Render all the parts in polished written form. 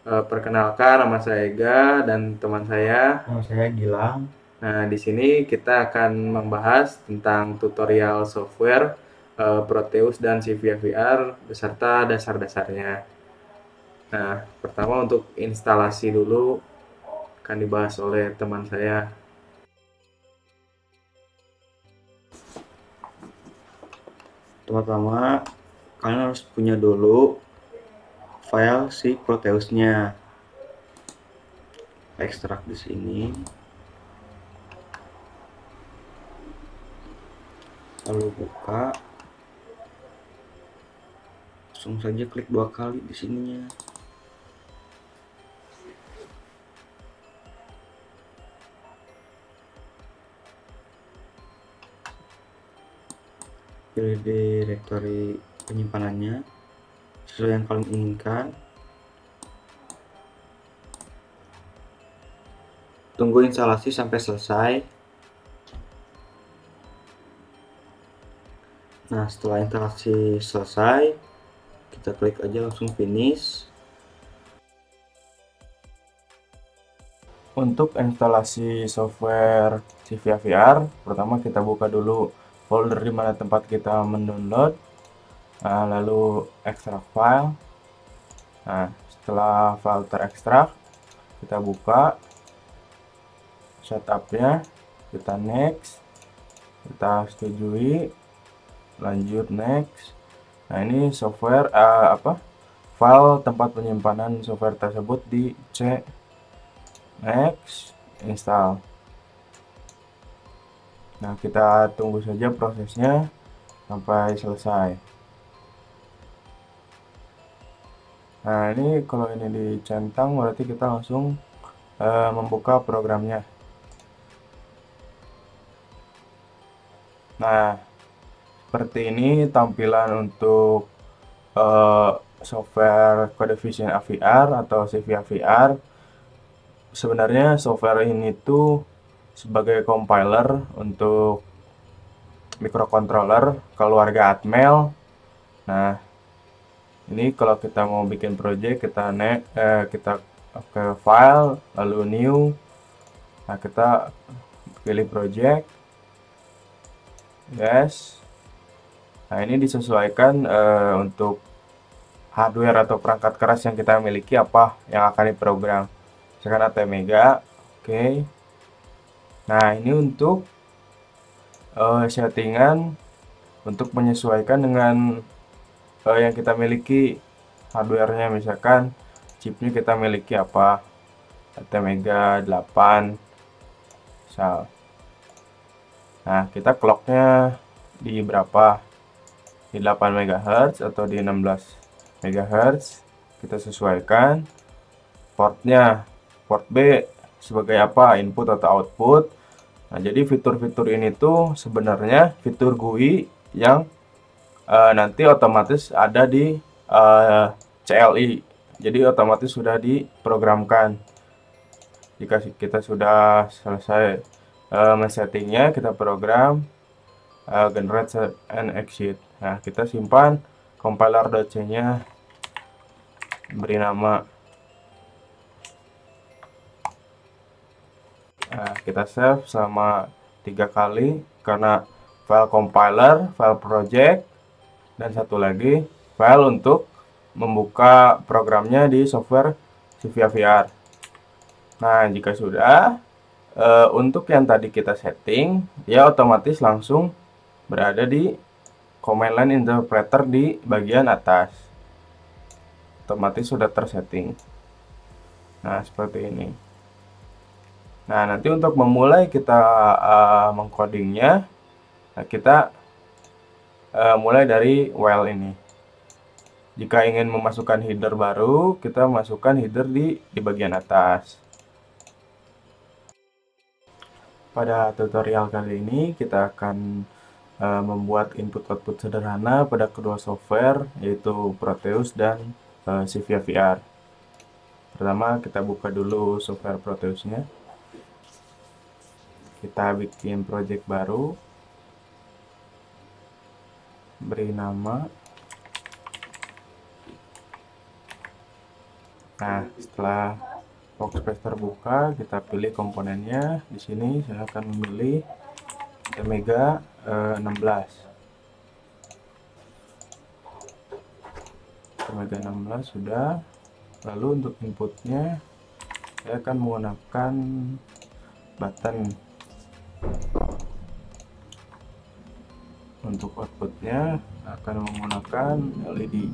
Perkenalkan, nama saya Ega dan teman saya. Nama saya Gilang. Nah, di sini kita akan membahas tentang tutorial software Proteus dan Civia VR beserta dasar-dasarnya. Nah, pertama untuk instalasi dulu akan dibahas oleh teman saya. Pertama, kalian harus punya dulu file si Proteusnya. Ekstrak di sini. Lalu buka. Langsung saja klik 2 kali di sininya. Pilih direktori penyimpanannya sesuai yang kalian inginkan. Tunggu instalasi sampai selesai. Nah, setelah instalasi selesai, kita klik aja langsung finish. Untuk instalasi software Civia VR, pertama kita buka dulu folder di mana tempat kita mendownload. Nah, lalu ekstrak file. Nah, setelah file terekstrak, kita buka setupnya, kita next, kita setujui, lanjut next. Nah, ini software file tempat penyimpanan software tersebut di C. Next, install. Nah, kita tunggu saja prosesnya sampai selesai. Nah, ini kalau ini dicentang berarti kita langsung membuka programnya. Nah, seperti ini tampilan untuk software Code Vision AVR atau Civia VR. Sebenarnya software ini tuh sebagai compiler untuk microcontroller keluarga Atmel. Nah, ini kalau kita mau bikin project, kita ke file, lalu new. Nah, kita pilih project, yes. Nah, ini disesuaikan untuk hardware atau perangkat keras yang kita miliki apa yang akan diprogram. Misalkan ATmega, oke. Nah, ini untuk settingan untuk menyesuaikan dengan yang kita miliki hardwarenya. Misalkan chipnya kita miliki apa, ATmega 8 misal. Nah, kita clocknya di berapa, di 8 MHz atau di 16 MHz, kita sesuaikan. Portnya, port B sebagai apa, input atau output. Nah, jadi fitur-fitur ini tuh sebenarnya fitur GUI yang nanti otomatis ada di CLI. Jadi otomatis sudah diprogramkan. Jika kita sudah selesai men-settingnya, kita program generate set and exit. Nah, kita simpan compiler.c nya, beri nama. Nah, kita save selama 3 kali karena file compiler, file project, dan satu lagi file untuk membuka programnya di software Civia VR. Nah, jika sudah, untuk yang tadi kita setting, dia otomatis langsung berada di command line interpreter di bagian atas. Otomatis sudah tersetting. Nah, seperti ini. Nah, nanti untuk memulai kita mengcodingnya, nah kita mulai dari while ini. Jika ingin memasukkan header baru, kita masukkan header di bagian atas. Pada tutorial kali ini kita akan membuat input-output sederhana pada kedua software, yaitu Proteus dan Civia VR. Pertama, kita buka dulu software Proteusnya. Kita bikin project baru, beri nama, Nah, setelah workspace terbuka, kita pilih komponennya. Di sini saya akan memilih Mega 16. Mega 16 sudah. Lalu untuk inputnya saya akan menggunakan button. Untuk outputnya akan menggunakan LED.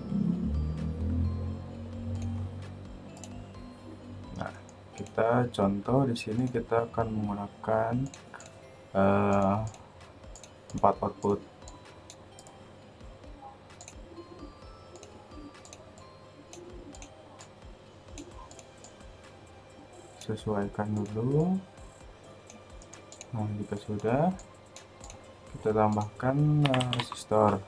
Nah, kita contoh di sini kita akan menggunakan 4 output. Sesuaikan dulu. Nah, jika sudah, kita tambahkan resistor.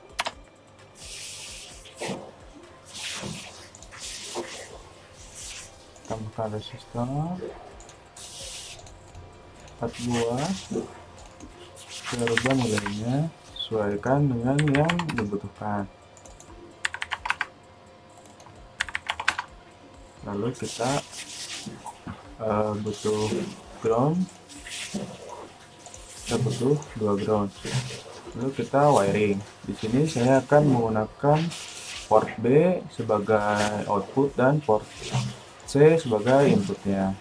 Tambahkan resistor 4 buah. Kita rubah nilainya sesuaikan dengan yang dibutuhkan. Lalu kita butuh ground. Kita butuh 2 ground. Lalu kita wiring. Di sini saya akan menggunakan port B sebagai output dan port C sebagai inputnya.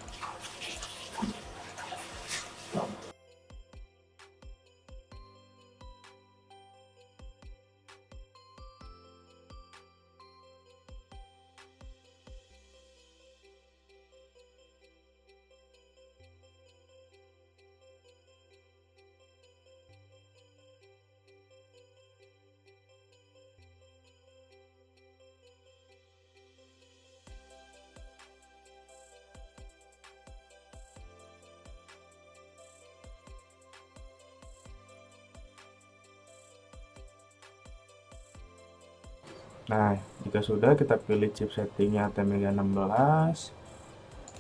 Nah, jika sudah, kita pilih chip settingnya Mega 16.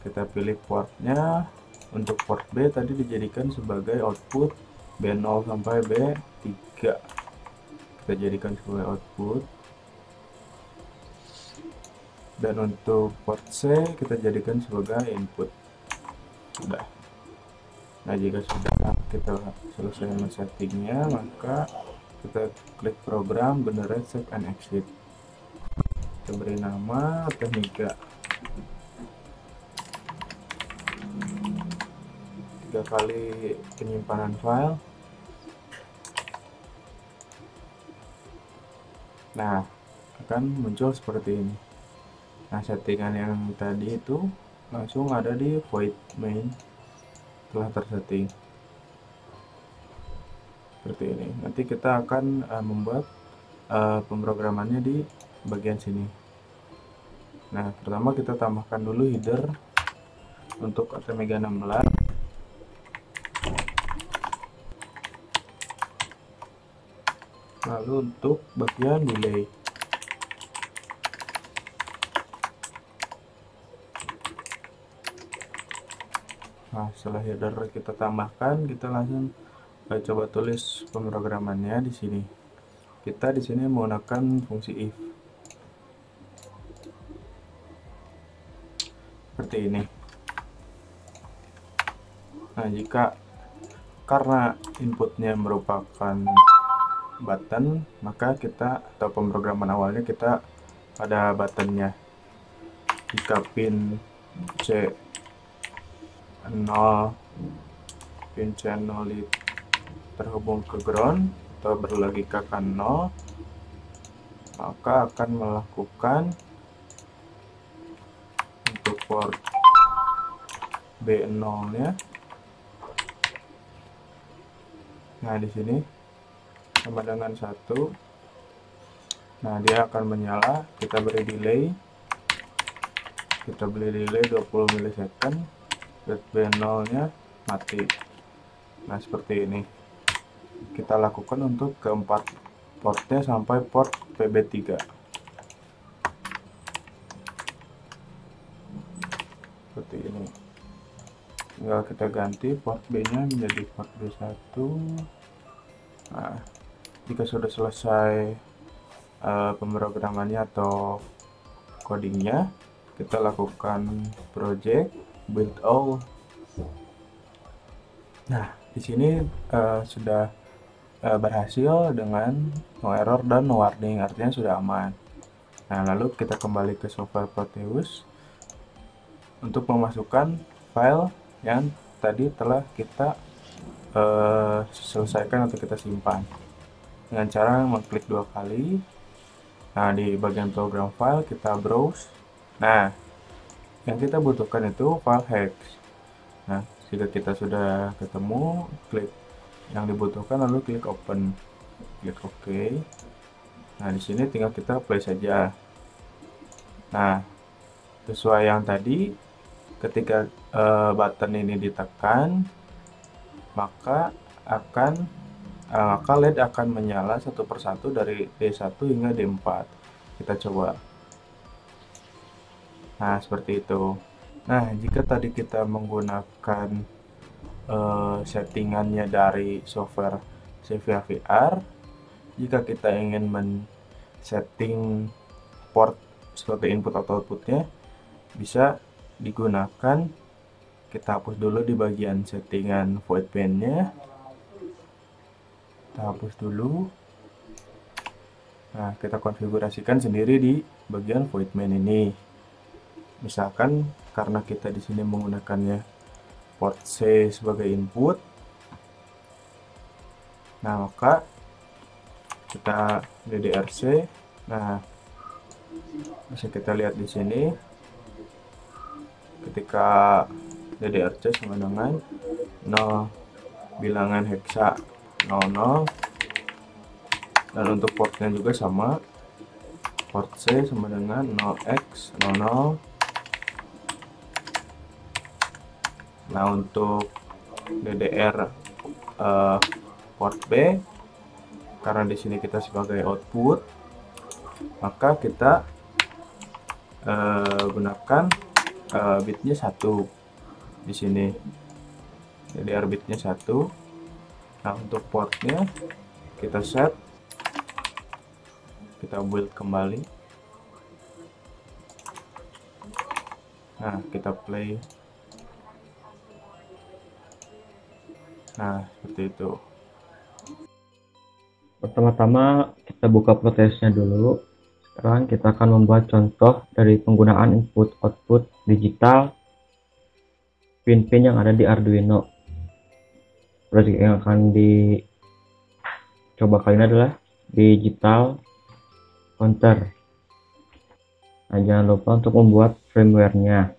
Kita pilih portnya. Untuk port B tadi dijadikan sebagai output B0 sampai B3. Kita jadikan sebagai output. Dan untuk port C kita jadikan sebagai input. Sudah. Nah, jika sudah kita selesai men-settingnya, maka kita klik program generate save and exit. Kita beri nama Mega. 3 kali penyimpanan file. Nah, akan muncul seperti ini. Nah, settingan yang tadi itu langsung ada di void main telah tersetting seperti ini. Nanti kita akan membuat pemrogramannya di bagian sini. Nah, pertama kita tambahkan dulu header untuk Mega 16. Lalu untuk bagian delay, nah setelah header kita tambahkan, kita langsung coba tulis pemrogramannya di sini. Kita di sini menggunakan fungsi if seperti ini. Nah, karena inputnya merupakan button, maka kita atau pemrograman awalnya kita pada buttonnya. Jika pin C0 terhubung ke ground atau berlogikakan 0, maka akan melakukan untuk port B0 nya. Nah, di sini sama dengan 1. Nah, dia akan menyala. Kita beri delay 20 milisecond. B0 nya mati. Nah, seperti ini kita lakukan untuk keempat portnya sampai port PB3 seperti ini. Tinggal kita ganti port B nya menjadi port B1. Nah, jika sudah selesai pemrogramannya atau codingnya, kita lakukan project build all. Nah, di sini sudah berhasil dengan no error dan no warning, artinya sudah aman. Nah, lalu kita kembali ke software Proteus untuk memasukkan file yang tadi telah kita selesaikan atau kita simpan dengan cara mengklik 2 kali. Nah, di bagian program file kita browse. Nah, yang kita butuhkan itu file hex. Nah, jika kita sudah ketemu, klik yang dibutuhkan lalu klik open, klik OK. Nah, di sini tinggal kita play saja. Nah, sesuai yang tadi, ketika button ini ditekan, maka LED akan menyala satu persatu dari D1 hingga D4. Kita coba. Nah, seperti itu. Nah, jika tadi kita menggunakan settingannya dari software Xevia VR, jika kita ingin men-setting port sebagai input atau outputnya, bisa digunakan. Kita hapus dulu di bagian settingan void band-nya. Kita hapus dulu. Nah, kita konfigurasikan sendiri di bagian void main ini. Misalkan karena kita di sini menggunakannya port C sebagai input, nah maka kita DDRC. Nah, bisa kita lihat di sini ketika DDRC sama dengan 0 bilangan heksa 00, dan untuk portnya juga sama, port C sama dengan 0x00. Nah, untuk DDR port B, karena di sini kita sebagai output, maka kita gunakan bitnya 1 di sini, DDR bitnya 1. Nah, untuk portnya kita set, kita build kembali. Nah, kita play. Nah, seperti itu. Pertama-tama kita buka Proteusnya dulu. Sekarang kita akan membuat contoh dari penggunaan input-output digital pin-pin yang ada di Arduino. Project yang akan dicoba kali ini adalah digital counter. Nah, jangan lupa untuk membuat firmware-nya.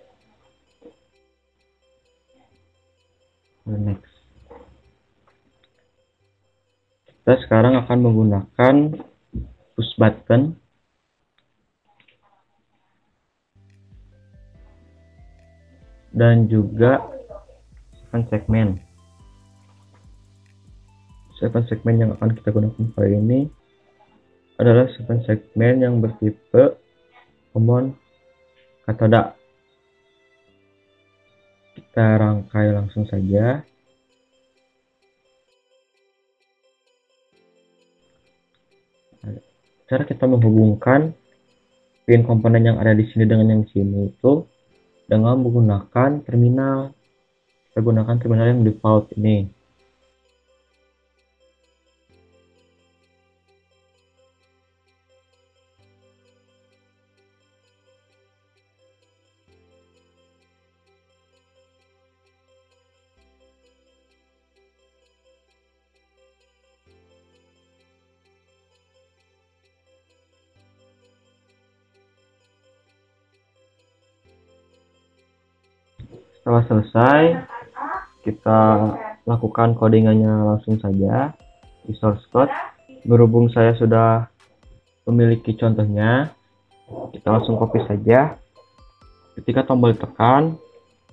Next. Kita sekarang akan menggunakan push button dan juga 7 segmen. 7 segmen yang akan kita gunakan kali ini adalah 7 segmen yang bertipe common katoda. Kita rangkai langsung saja. Cara kita menghubungkan pin komponen yang ada di sini dengan yang sini itu dengan menggunakan terminal. Kita gunakan terminal yang default ini. Setelah selesai, kita lakukan codingannya langsung saja di source code. Berhubung saya sudah memiliki contohnya, kita langsung copy saja. Ketika tombol ditekan,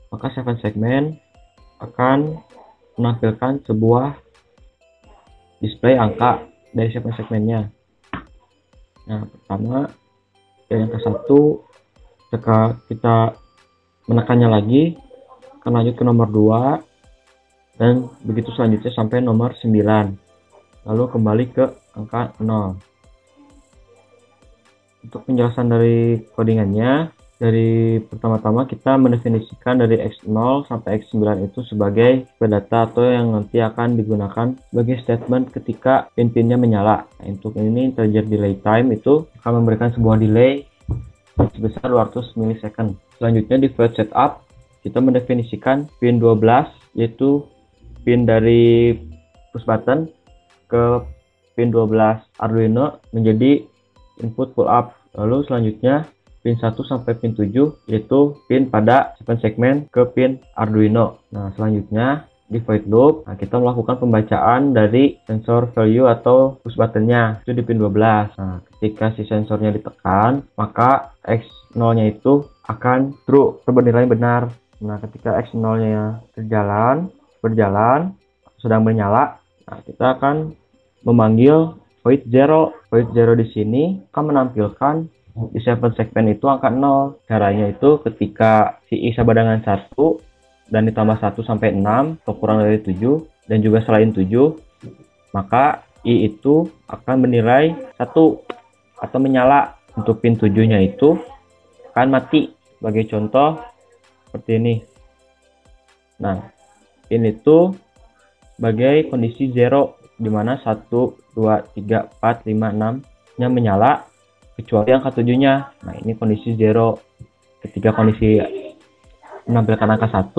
maka 7 segmen akan menampilkan sebuah display angka dari 7 segmennya. Nah, pertama yang ke-1, jika kita menekannya lagi, akan lanjut ke nomor 2 dan begitu selanjutnya sampai nomor 9, lalu kembali ke angka 0. Untuk penjelasan dari codingannya, Pertama-tama kita mendefinisikan dari X0 sampai X9 itu sebagai data atau yang nanti akan digunakan sebagai statement ketika pin-pinnya menyala. Nah, untuk ini integer delay time itu akan memberikan sebuah delay sebesar 200 milisecond. Selanjutnya di void setup kita mendefinisikan pin 12 yaitu pin dari push button ke pin 12 Arduino menjadi input pull up. Lalu selanjutnya pin 1 sampai pin 7 yaitu pin pada segmen ke pin Arduino. Nah, selanjutnya di void loop, kita melakukan pembacaan dari sensor value atau push buttonnya itu di pin 12. Nah, ketika si sensornya ditekan, maka X0-nya itu akan true atau bernilai benar. Nah, ketika X0-nya berjalan, sedang menyala, nah, kita akan memanggil void zero. Void zero di sini akan menampilkan di 7 segmen itu angka 0. Caranya itu ketika si I sama dengan 1 dan ditambah 1 sampai 6 atau kurang dari 7 dan juga selain 7, maka I itu akan menilai 1 atau menyala. Untuk pin 7-nya itu akan mati. Sebagai contoh seperti ini. Nah, ini itu sebagai kondisi 0 di mana 1, 2, 3, 4, 5, 6 nya menyala kecuali angka 7-nya. Nah, ini kondisi 0. Ketika kondisi menampilkan angka 1,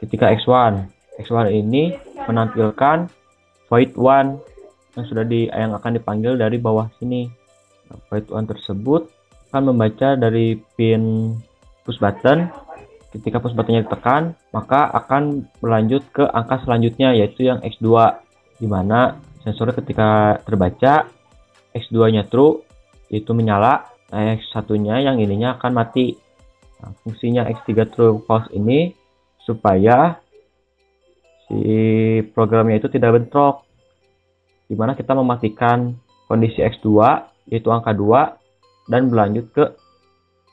ketika X1 ini menampilkan void 1 yang akan dipanggil dari bawah sini. Nah, void 1 tersebut akan membaca dari pin push button. Ketika push buttonnya ditekan, maka akan berlanjut ke angka selanjutnya yaitu yang X2, di mana sensornya ketika terbaca X2-nya true itu menyala, X1-nya yang ininya akan mati. Nah, fungsinya X3 true false ini supaya si programnya itu tidak bentrok, di mana kita mematikan kondisi X2 yaitu angka 2 dan berlanjut ke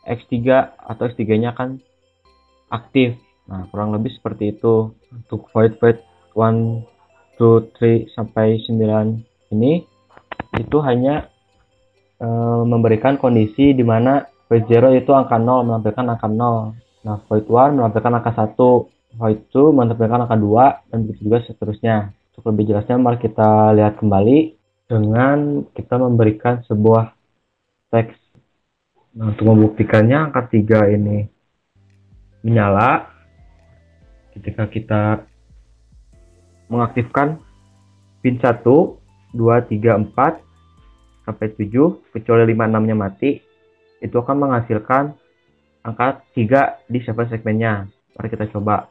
X3 atau X3-nya akan aktif. Nah, kurang lebih seperti itu. Untuk void 1, 2, 3 sampai 9 ini itu hanya memberikan kondisi di mana void 0 itu angka 0 menampilkan angka 0. Nah, void 1 menampilkan angka 1, void 2 menampilkan angka 2 dan begitu juga seterusnya. Untuk lebih jelasnya mari kita lihat kembali dengan kita memberikan sebuah teks. Nah, untuk membuktikannya angka 3 ini menyala ketika kita mengaktifkan pin 1, 2, 3, 4 sampai 7 kecuali 5, 6-nya mati, itu akan menghasilkan angka 3 di 7 segmennya. Mari kita coba.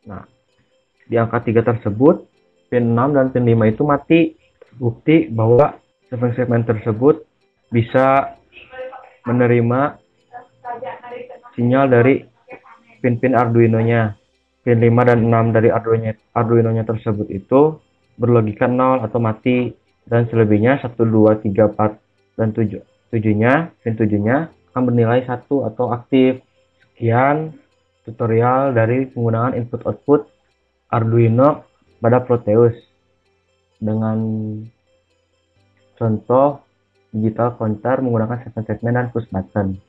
Nah, di angka 3 tersebut pin 6 dan pin 5 itu mati. Bukti bahwa 7 segmen tersebut bisa menerima sinyal dari pin-pin Arduino-nya. Pin 5 dan 6 dari Arduino-nya tersebut itu berlogika 0 atau mati, dan selebihnya 1, 2, 3, 4 dan 7-nya, pin 7-nya akan bernilai 1 atau aktif. Sekian tutorial dari penggunaan input output Arduino pada Proteus dengan contoh digital counter menggunakan 7 segmen dan push button.